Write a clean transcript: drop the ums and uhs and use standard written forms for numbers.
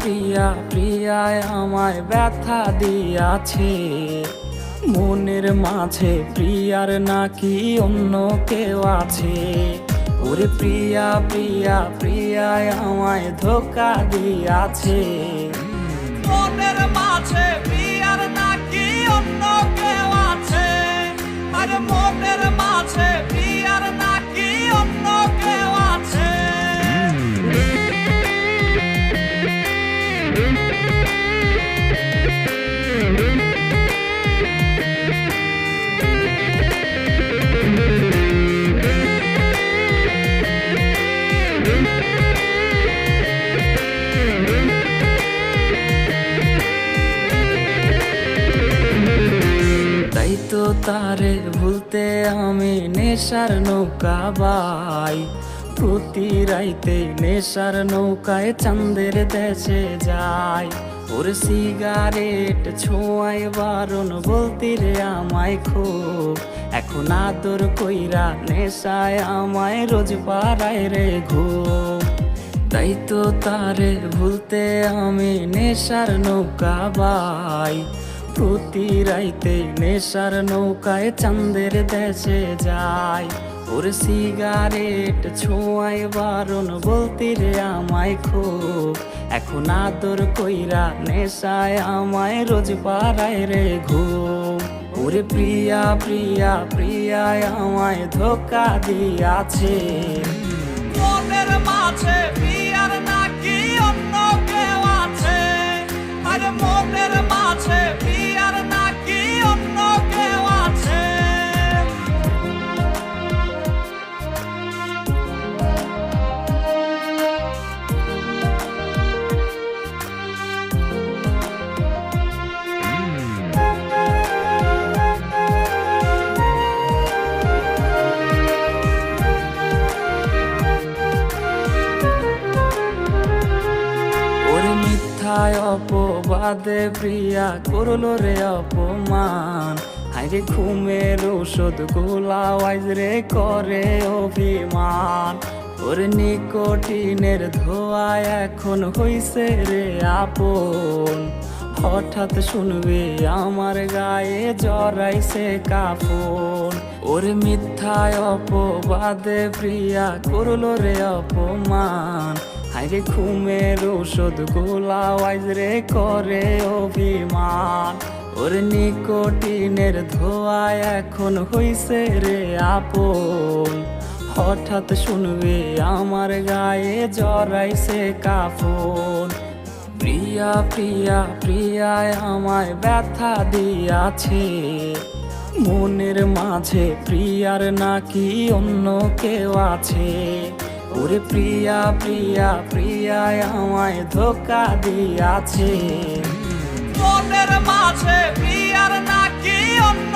প্রিয়া প্রিয়ায় আমায় ব্যথা দিয়াছে, মনের মাঝে প্রিয়ার নাকি অন্য কেউ আছে। ওরে প্রিয়া প্রিয়া প্রিয়ায় আমায় ধোঁকা দিয়াছে, মনের মাঝে প্রিয়ার নাকি অন্য কেউ আছে। আরে মনের মাঝে প্রিয়ার নাকি অন্য কেউ আছে। তাই তো তারে ভুলতে আমি নেশার নৌকা বাই, প্রতি রাইতে নেশার নৌকায় চাঁদের দেশে যাই। ওর সিগারেট ছোঁয়ায় বারণ বলতি রে আমায় খুব, এখন আদর কইরা নেশায় আমায় রোজ পাড়ায় রে ঘুম। তাই তো তারে ভুলতে আমি নেশার নৌকা বাই, প্রতি রাইতে নেশার নৌকায় চাঁদের দেশে যাই। ওর সিগারেট ছোঁয়ায় বারণ বলতি রে আমায় খুব, এখন আদর কইরা নেশায় আমায় রোজ পাড়ায় রে ঘুম। ওরে প্রিয়া প্রিয়া প্রিয়ায় আমায় ধোঁকা দিয়াছে, মনের মাঝে প্রিয়ার নাকি অন্য কেউ আছে। আরে মনের মাঝে প্রিয়ার নাকি অন্য কেউ আছে। ওরে মিথ্যায় অপবাদে প্রিয়া করলো রে অপমান, হাইরে ঘুমের ওষুধ গোলা ওয়াইজ রে করে অভিমান। ওরে নিকোটিনের ধোঁয়ায় এখন হইছে রে আপন, হঠাৎ শুনবে আমার গায়ে জড়াইছে কাফন। ওরে মিথ্যায় অপবাদে প্রিয়া করলো রে অপমান, হাইরে ঘুমের ওষুধ গোলা ওয়াইজ রে করে অভিমান। ওরে নিকোটিনের ধোঁয়ায় এখন হইছে রে আপন, হঠাৎ শুনবে আমার গায়ে জড়াইছে কাফন। প্রিয়া প্রিয়া প্রিয়ায় আমায় ব্যথা দিয়াছে, মনের মাঝে প্রিয়ার নাকি অন্য কেউ আছে। ওরে প্রিয়া প্রিয়া প্রিয়ায় আমায় ধোঁকা দিয়াছে, মনের মাঝে প্রিয়ার নাকি অন্য